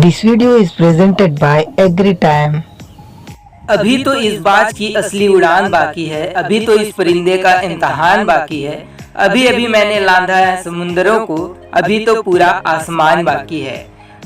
This video is presented by AgriTime. अभी तो इस बाज की असली उड़ान बाकी है, अभी तो इस परिंदे का इम्तिहान बाकी है। अभी अभी मैंने लांधा है समुंदरों को, अभी तो पूरा आसमान बाकी है।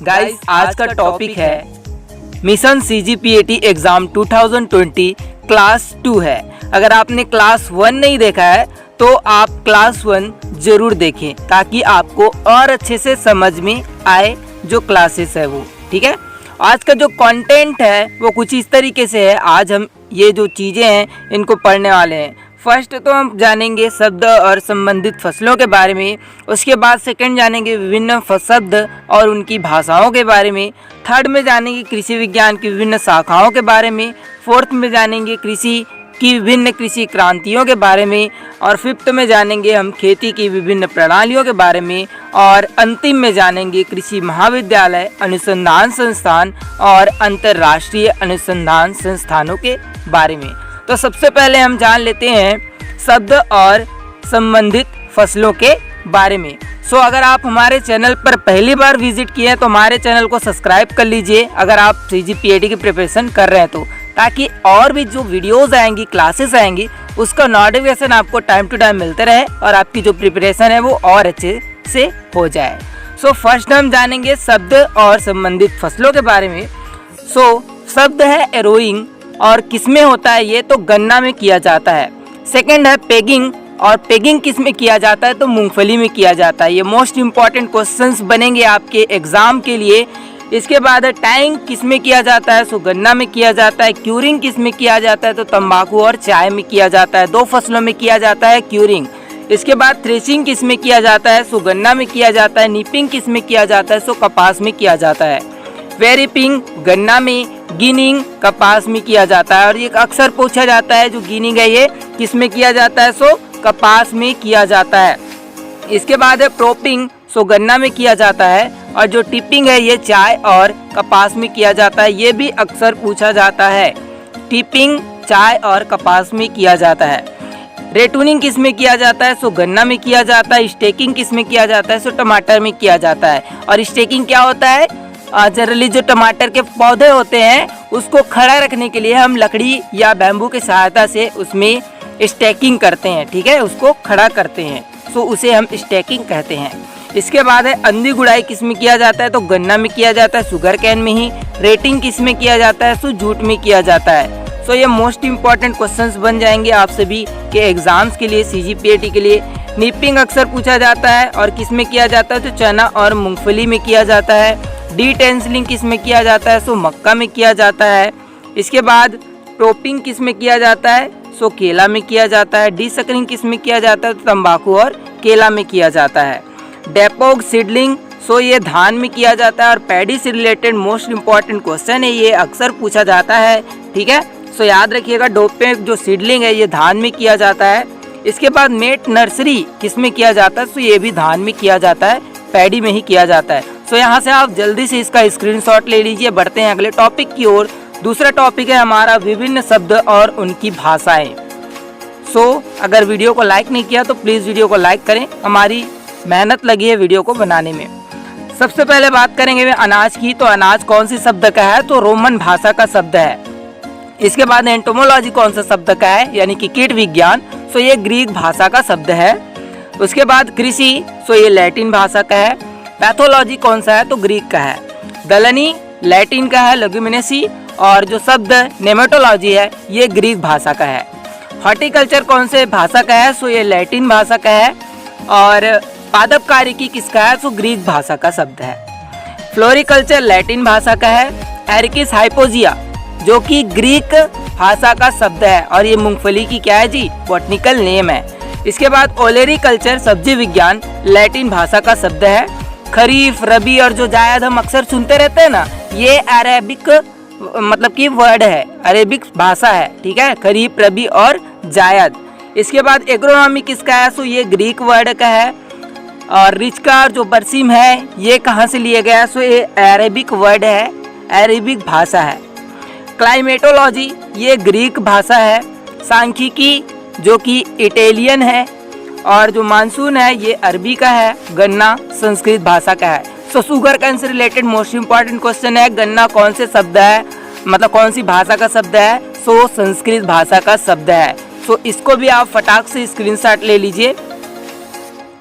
गाइस, आज का टॉपिक है मिशन CGPAT एग्जाम 2020 क्लास 2 है। अगर आपने क्लास 1 नहीं देखा है तो आप क्लास 1 जरूर देखें ताकि आपको और अच्छे से समझ में आए जो क्लासेस है वो, ठीक है। आज का जो कंटेंट है वो कुछ इस तरीके से है। आज हम ये जो चीज़ें हैं इनको पढ़ने वाले हैं। फर्स्ट तो हम जानेंगे शब्द और संबंधित फसलों के बारे में, उसके बाद सेकंड जानेंगे विभिन्न शब्द और उनकी भाषाओं के बारे में, थर्ड में जानेंगे कृषि विज्ञान की विभिन्न शाखाओं के बारे में, फोर्थ में जानेंगे कृषि की विभिन्न कृषि क्रांतियों के बारे में, और फिफ्थ में जानेंगे हम खेती की विभिन्न प्रणालियों के बारे में, और अंतिम में जानेंगे कृषि महाविद्यालय, अनुसंधान संस्थान और अंतर्राष्ट्रीय अनुसंधान संस्थानों के बारे में। तो सबसे पहले हम जान लेते हैं शब्द और संबंधित फसलों के बारे में। अगर आप हमारे चैनल पर पहली बार विजिट किए हैं तो हमारे चैनल को सब्सक्राइब कर लीजिए अगर आप CGPAT की प्रिपरेशन कर रहे हैं तो, ताकि और भी जो वीडियोस आएंगी, क्लासेस आएंगी, उसका नोटिफिकेशन आपको टाइम टू टाइम मिलते रहे और आपकी जो प्रिपरेशन है वो और अच्छे से हो जाए। फर्स्ट हम जानेंगे शब्द और संबंधित फसलों के बारे में। शब्द है एरोइंग, और किसमें होता है ये तो गन्ना में किया जाता है। सेकंड है पेगिंग, और पेगिंग किस में किया जाता है तो मूंगफली में किया जाता है। ये मोस्ट इम्पॉर्टेंट क्वेश्चंस बनेंगे आपके एग्जाम के लिए। इसके बाद है टाइंग, किस में किया जाता है, गन्ना में किया जाता है। क्यूरिंग किस में किया जाता है तो तंबाकू और चाय में किया जाता है। 2 फसलों में किया जाता है क्यूरिंग। इसके बाद थ्रेशिंग किस में किया जाता है गन्ना में किया जाता है। निपिंग किस में किया जाता है कपास में किया जाता है। वेरिपिंग गन्ना में, गिनिंग कपास में किया जाता है। और ये अक्सर पूछा जाता है जो गिनिंग है ये किस में किया जाता है कपास में किया जाता है। इसके बाद है प्रोपिंग, गन्ना में किया जाता है। और जो टिपिंग है ये चाय और कपास में किया जाता है। ये भी अक्सर पूछा जाता है। टिपिंग चाय और कपास में किया जाता है। रेटूनिंग किस में किया जाता है गन्ना में किया जाता है। स्टेकिंग किस में किया जाता है टमाटर में किया जाता है। और स्टेकिंग क्या होता है, जनरली जो टमाटर के पौधे होते हैं उसको खड़ा रखने के लिए हम लकड़ी या बैम्बू की सहायता से उसमें स्टेकिंग करते हैं, ठीक है, उसको खड़ा करते हैं। उसे हम स्टेकिंग कहते हैं। इसके बाद है अंधी गुड़ाई किस में किया जाता है तो गन्ना में किया जाता है, शुगर कैन में ही। रेटिंग किस में किया जाता है जूट में किया जाता है। ये मोस्ट इम्पॉर्टेंट क्वेश्चंस बन जाएंगे आप सभी के एग्जाम्स के लिए, CGPAT के लिए। निपिंग अक्सर पूछा जाता है और किस में किया जाता है तो चना और मूंगफली में किया जाता है। डीटेंसलिंग किस में किया जाता है मक्का में किया जाता है। इसके बाद टोपिंग किस में किया जाता है केला में किया जाता है। डीसकरिंग किस में किया जाता है तो तंबाकू और केला में किया जाता है। डेपोग सीडलिंग ये धान में किया जाता है। और पैडी से रिलेटेड मोस्ट इम्पॉर्टेंट क्वेश्चन है, ये अक्सर पूछा जाता है, ठीक है। याद रखिएगा, डोपे जो सीडलिंग है ये धान में किया जाता है। इसके बाद मेट नर्सरी किस में किया जाता है ये भी धान में किया जाता है, पैडी में ही किया जाता है। यहाँ से आप जल्दी से इसका स्क्रीनशॉट ले लीजिए। बढ़ते हैं अगले टॉपिक की ओर। दूसरा टॉपिक है हमारा विभिन्न शब्द और उनकी भाषाएं। अगर वीडियो को लाइक नहीं किया तो प्लीज़ वीडियो को लाइक करें, हमारी मेहनत लगी है वीडियो को बनाने में। सबसे पहले बात करेंगे अनाज की। तो अनाज कौन सी शब्द का है तो रोमन भाषा का शब्द है। इसके बाद एंटोमोलॉजी कौन सा शब्द का है यानी कि कीट विज्ञान, ये ग्रीक भाषा का शब्द है। उसके बाद कृषि, ये लैटिन भाषा का है। पैथोलॉजी कौन सा है तो ग्रीक का है। दलनी लैटिन का है, लेग्यूमिनेसी। और जो शब्द नेमेटोलॉजी है ये ग्रीक भाषा का है। हॉर्टिकल्चर कौन से भाषा का है ये लैटिन भाषा का है। और पादपकारिकी किसका है ग्रीक भाषा का शब्द है। फ्लोरिकल्चर लैटिन भाषा का है। एरिकिस हाइपोजिया जो कि ग्रीक भाषा का शब्द है। और ये मूंगफली की क्या है जी बॉटनिकल नेम है। इसके बाद ओलेरिकल्चर सब्जी विज्ञान लैटिन भाषा का शब्द है। खरीफ, रबी और जो जायद हम अक्सर सुनते रहते हैं ना, ये अरेबिक मतलब कि वर्ड है, अरेबिक भाषा है, ठीक है, खरीफ, रबी और जायद। इसके बाद एग्रोनॉमी किसका है ये ग्रीक वर्ड का है। और रिचका जो बरसीम है ये कहाँ से लिया गया ये अरेबिक वर्ड है, अरेबिक भाषा है। क्लाइमेटोलॉजी ये ग्रीक भाषा है। सांख्यिकी जो कि इटालियन है। और जो मानसून है ये अरबी का है। गन्ना संस्कृत भाषा का है। सो sugar can say related most important question है, गन्ना कौन से शब्द है, मतलब कौन सी भाषा का शब्द है? सो संस्कृत भाषा का शब्द है। सो इसको भी आप फटाक से स्क्रीनशॉट ले लीजिए।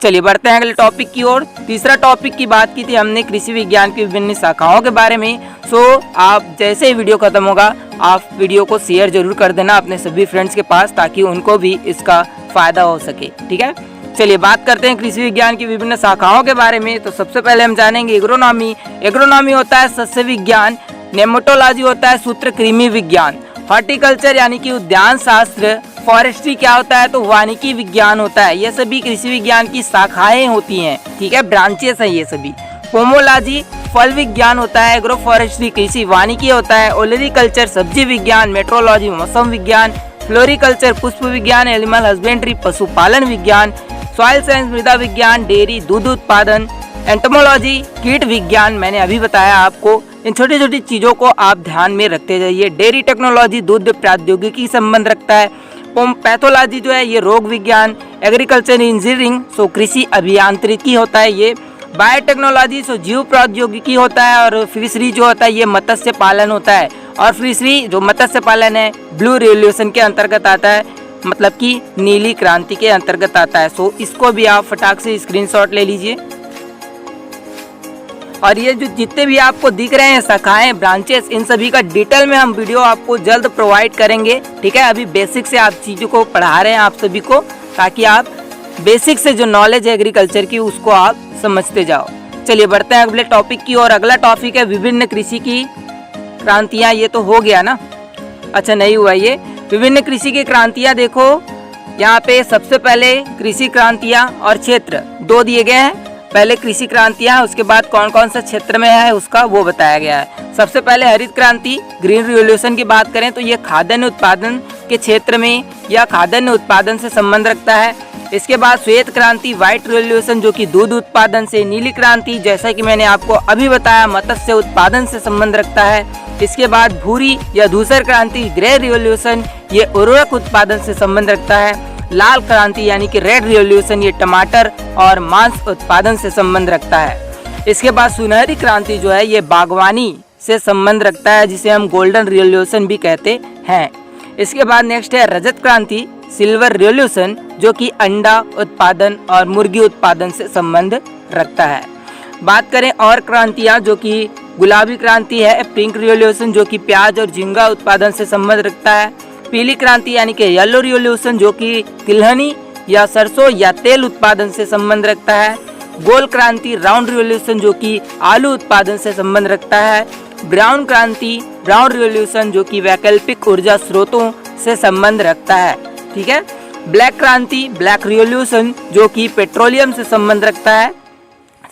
चलिए बढ़ते हैं अगले टॉपिक की ओर। तीसरा टॉपिक की बात की थी हमने कृषि विज्ञान की विभिन्न शाखाओं के बारे में। सो आप जैसे ही वीडियो खत्म होगा आप वीडियो को शेयर जरूर कर देना अपने सभी फ्रेंड्स के पास, ताकि उनको भी इसका फायदा हो सके। ठीक है, चलिए बात करते हैं कृषि विज्ञान की विभिन्न शाखाओं के बारे में। तो सबसे पहले हम जानेंगे एग्रोनॉमी। एग्रोनॉमी होता है सस्य विज्ञान, नेमेटोलॉजी होता है सूत्रकृमि विज्ञान, हॉर्टिकल्चर यानी कि उद्यान शास्त्र, फॉरेस्ट्री क्या होता है? तो वानिकी विज्ञान होता है। ये सभी कृषि विज्ञान की शाखाएं होती हैं, ठीक है, ब्रांचेस हैं ये सभी। पोमोलॉजी फल विज्ञान होता है, एग्रो फॉरेस्ट्री कृषि वानिकी होता है, ओलरिकल्चर सब्जी विज्ञान, मेट्रोलॉजी मौसम विज्ञान, फ्लोरिकल्चर पुष्प विज्ञान, एनिमल हस्बेंड्री पशुपालन विज्ञान, सॉइल साइंस मृदा विज्ञान, डेयरी दूध उत्पादन, एंटोमोलॉजी कीट विज्ञान, मैंने अभी बताया आपको। इन छोटी छोटी चीज़ों को आप ध्यान में रखते जाइए। डेयरी टेक्नोलॉजी दूध प्रौद्योगिकी संबंध रखता है। पैथोलॉजी जो है ये रोग विज्ञान, एग्रीकल्चर इंजीनियरिंग सो कृषि अभियांत्रिकी होता है ये, बायोटेक्नोलॉजी सो जीव प्रौद्योगिकी होता है, और फिशरी जो होता है ये मत्स्य पालन होता है। और फिशरी जो मत्स्य पालन है ब्लू रिवोल्यूशन के अंतर्गत आता है, मतलब कि नीली क्रांति के अंतर्गत आता है। सो इसको भी आप फटाक से स्क्रीनशॉट ले लीजिए। और ये जो जितने भी आपको दिख रहे हैं शाखाएं ब्रांचेस, इन सभी का डिटेल में हम वीडियो आपको जल्द प्रोवाइड करेंगे। ठीक है, अभी बेसिक से आप चीज़ों को पढ़ा रहे हैं आप सभी को, ताकि आप बेसिक से जो नॉलेज है एग्रीकल्चर की उसको आप समझते जाओ। चलिए बढ़ते हैं अगले टॉपिक की और। अगला टॉपिक है विभिन्न कृषि की क्रांतियाँ। ये तो हो गया ना? अच्छा नहीं हुआ ये। विभिन्न कृषि की क्रांतियाँ देखो यहाँ पे सबसे पहले कृषि क्रांतियाँ और क्षेत्र दो दिए गए हैं। पहले कृषि क्रांतियाँ, उसके बाद कौन कौन सा क्षेत्र में है उसका वो बताया गया है। सबसे पहले हरित क्रांति ग्रीन रिवोल्यूशन की बात करें तो ये खाद्यान्न उत्पादन के क्षेत्र में या खाद्यान्न उत्पादन से संबंध रखता है। इसके बाद श्वेत क्रांति व्हाइट रिवोल्यूशन जो कि दूध उत्पादन से, नीली क्रांति जैसा कि मैंने आपको अभी बताया मत्स्य उत्पादन से संबंध रखता है। इसके बाद भूरी या धूसर क्रांति ग्रे रिवोल्यूशन ये उर्वरक उत्पादन से संबंध रखता है। लाल क्रांति यानी कि रेड रिवोल्यूशन ये टमाटर और मांस उत्पादन से संबंध रखता है। इसके बाद सुनहरी क्रांति जो है ये बागवानी से संबंध रखता है, जिसे हम गोल्डन रिवोल्यूशन भी कहते हैं। इसके बाद नेक्स्ट है रजत क्रांति सिल्वर रिवोल्यूशन जो कि अंडा उत्पादन और मुर्गी उत्पादन से संबंध रखता है। बात करें और क्रांतियाँ, जो कि गुलाबी क्रांति है पिंक रिवोल्यूशन जो कि प्याज और झींगा उत्पादन से संबंध रखता है। पीली क्रांति यानी कि येलो रिवोल्यूशन जो कि तिलहनी या सरसों या तेल उत्पादन से संबंध रखता है। गोल क्रांति राउंड रिवोल्यूशन जो कि आलू उत्पादन से संबंध रखता है। ब्राउन क्रांति ब्राउन रिवोल्यूशन जो कि वैकल्पिक ऊर्जा स्रोतों से संबंध रखता है। ठीक है। ब्लैक क्रांति ब्लैक रिवोल्यूशन जो कि पेट्रोलियम से संबंध रखता है।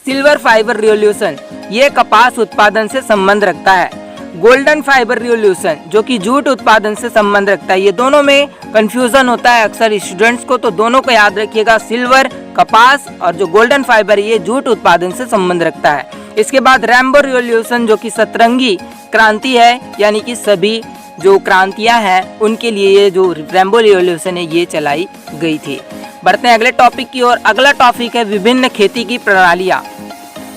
सिल्वर फाइबर रिवोल्यूशन ये कपास उत्पादन से संबंध रखता है। गोल्डन फाइबर रिवोल्यूशन जो कि जूट उत्पादन से संबंध रखता है। ये दोनों में कंफ्यूजन होता है अक्सर स्टूडेंट्स को, तो दोनों को याद रखिएगा, सिल्वर कपास और जो गोल्डन फाइबर ये जूट उत्पादन से संबंध रखता है। इसके बाद रेनबो रिवोल्यूशन जो कि सतरंगी क्रांति है, यानी कि सभी जो क्रांतियां हैं उनके लिए ये जो रेनबो रिवोल्यूशन है ये चलाई गई थी। बढ़ते हैं अगले टॉपिक की ओर। अगला टॉपिक है विभिन्न खेती की प्रणालियाँ।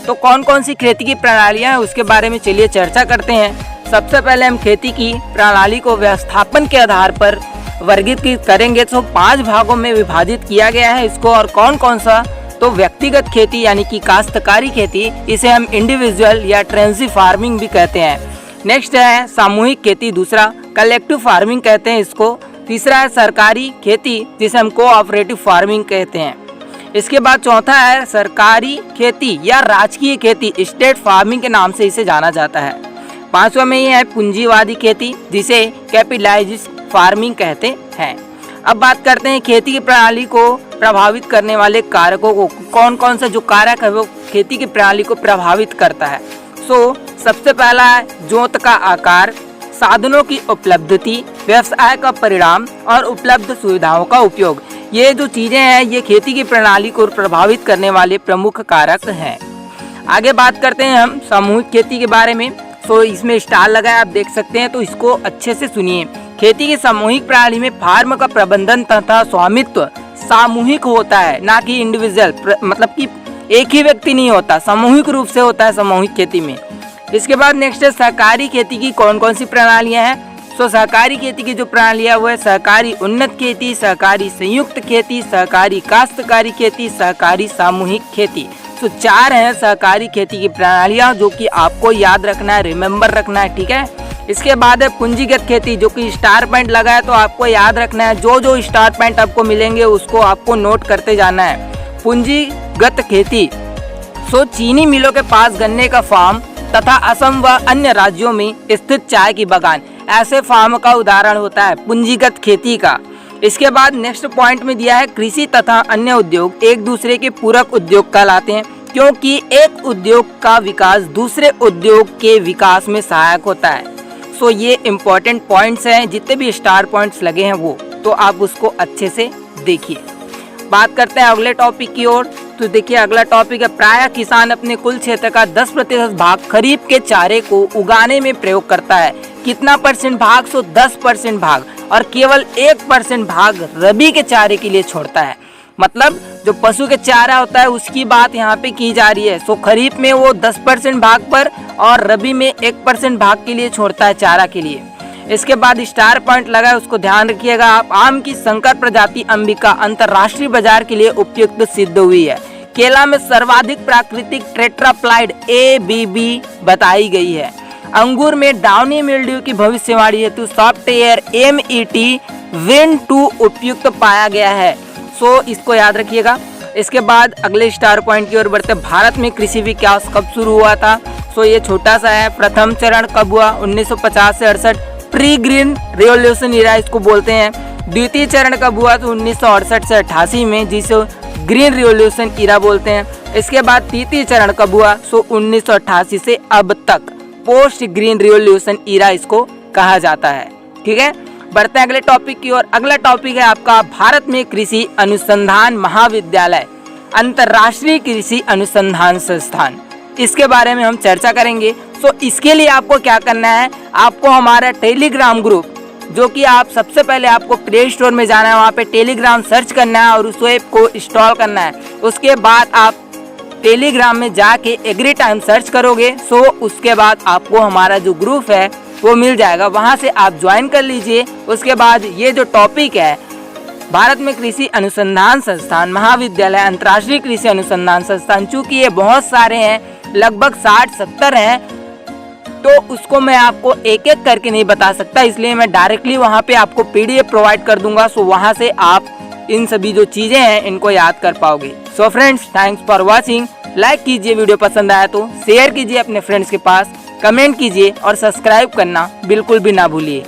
तो कौन कौन सी खेती की प्रणालियाँ हैं उसके बारे में चलिए चर्चा करते हैं। सबसे पहले हम खेती की प्रणाली को व्यवस्थापन के आधार पर वर्गीकृत करेंगे। तो 5 भागों में विभाजित किया गया है इसको। और कौन कौन सा? तो व्यक्तिगत खेती यानी कि काश्तकारी खेती, इसे हम इंडिविजुअल या ट्रेंजी फार्मिंग भी कहते हैं। नेक्स्ट है सामूहिक खेती, दूसरा कलेक्टिव फार्मिंग कहते हैं इसको। तीसरा है सरकारी खेती जिसे हम कोऑपरेटिव फार्मिंग कहते हैं। इसके बाद चौथा है सरकारी खेती या राजकीय खेती, स्टेट फार्मिंग के नाम से इसे जाना जाता है। 5वां में ये है पूंजीवादी खेती जिसे कैपिटलाइज्ड फार्मिंग कहते हैं। अब बात करते हैं खेती की प्रणाली को प्रभावित करने वाले कारकों को। कौन कौन सा जो कारक है वो खेती की प्रणाली को प्रभावित करता है। सबसे पहला है जोत का आकार, साधनों की उपलब्धि, व्यवसाय का परिणाम और उपलब्ध सुविधाओं का उपयोग। ये जो चीजें हैं ये खेती की प्रणाली को प्रभावित करने वाले प्रमुख कारक हैं। आगे बात करते हैं हम सामूहिक खेती के बारे में। इसमें स्टार लगा है, आप देख सकते हैं, तो इसको अच्छे से सुनिए। खेती की सामूहिक प्रणाली में फार्म का प्रबंधन तथा स्वामित्व सामूहिक होता है, ना कि इंडिविजुअल। मतलब कि एक ही व्यक्ति नहीं होता, सामूहिक रूप से होता है सामूहिक खेती में। इसके बाद नेक्स्ट है सहकारी खेती की कौन कौन सी प्रणालियां हैं। सो सहकारी खेती की जो प्रणालियां वो है सहकारी उन्नत खेती, सहकारी संयुक्त खेती, सहकारी काश्तकारी खेती, सहकारी सामूहिक खेती। सो 4 हैं सहकारी खेती की प्रणालियां जो कि आपको याद रखना है, रिमेम्बर रखना है, ठीक है। इसके बाद है पूंजीगत खेती जो कि स्टार पॉइंट लगा है तो आपको याद रखना है, जो जो स्टार पॉइंट आपको मिलेंगे उसको आपको नोट करते जाना है। पूंजीगत खेती सो चीनी मिलों के पास गन्ने का फार्म तथा असम व अन्य राज्यों में स्थित चाय की बागान, ऐसे फार्म का उदाहरण होता है पूंजीगत खेती का। इसके बाद नेक्स्ट पॉइंट में दिया है कृषि तथा अन्य उद्योग एक दूसरे के पूरक उद्योग कहलाते हैं, क्योंकि एक उद्योग का विकास दूसरे उद्योग के विकास में सहायक होता है। सो ये इम्पोर्टेंट पॉइंट्स हैं, जितने भी स्टार पॉइंट्स लगे हैं वो तो आप उसको अच्छे से देखिए। बात करते हैं अगले टॉपिक की ओर। तो देखिए अगला टॉपिक है प्रायः किसान अपने कुल क्षेत्र का 10% भाग खरीफ के चारे को उगाने में प्रयोग करता है। कितना परसेंट भाग? सो 10% भाग, और केवल 1% भाग रबी के चारे के लिए छोड़ता है। मतलब जो पशु के चारा होता है उसकी बात यहाँ पे की जा रही है। सो खरीफ में वो 10% भाग पर और रबी में 1% भाग के लिए छोड़ता है चारा के लिए। इसके बाद स्टार पॉइंट लगा है, उसको ध्यान रखिएगा आप। आम की संकर प्रजाति अंबिका अंतरराष्ट्रीय बाजार के लिए उपयुक्त सिद्ध हुई है। केला में सर्वाधिक प्राकृतिक टेट्राप्लाइड ABB बताई गई है। अंगूर में डाउनी मिल्ड्यू की भविष्यवाणी हेतु सॉफ्टवेयर MET Win2 उपयुक्त पाया गया है। सो इसको याद रखिएगा। इसके बाद अगले स्टार पॉइंट की ओर बढ़ते। भारत में कृषि विकास कब शुरू हुआ था? सो ये छोटा सा है। प्रथम चरण कब हुआ? 1950 से 68, प्री ग्रीन रिवॉल्यूशन इरा इसको बोलते हैं। द्वितीय चरण कब हुआ? तो 1968 से 88 में, जिसे ग्रीन रिवॉल्यूशन इरा बोलते हैं। इसके बाद तृतीय चरण कब हुआ? सो 1988 से अब तक पोस्ट ग्रीन रिवॉल्यूशन इरा इसको कहा जाता है, ठीक है। बढ़ते हैं अगले टॉपिक की ओर। अगला टॉपिक है आपका भारत में कृषि अनुसंधान महाविद्यालय, अंतर्राष्ट्रीय कृषि अनुसंधान संस्थान, इसके बारे में हम चर्चा करेंगे। सो इसके लिए आपको क्या करना है, आपको हमारा टेलीग्राम ग्रुप जो कि आप सबसे पहले आपको प्ले स्टोर में जाना है, वहाँ पे टेलीग्राम सर्च करना है और उस ऐप को इंस्टॉल करना है। उसके बाद आप टेलीग्राम में जाके एग्री टाइम सर्च करोगे। सो उसके बाद आपको हमारा जो ग्रुप है वो मिल जाएगा, वहाँ से आप ज्वाइन कर लीजिए। उसके बाद ये जो टॉपिक है भारत में कृषि अनुसंधान संस्थान महाविद्यालय, अंतर्राष्ट्रीय कृषि अनुसंधान संस्थान, चूंकि ये बहुत सारे हैं, लगभग 60-70 हैं, तो उसको मैं आपको एक एक करके नहीं बता सकता, इसलिए मैं डायरेक्टली वहाँ पे आपको PDF प्रोवाइड कर दूंगा। सो वहाँ से आप इन सभी जो चीज़ें हैं इनको याद कर पाओगे। So friends, thanks for watching. Like कीजिए, वीडियो पसंद आया तो शेयर कीजिए अपने फ्रेंड्स के पास, कमेंट कीजिए और सब्सक्राइब करना बिल्कुल भी ना भूलिए।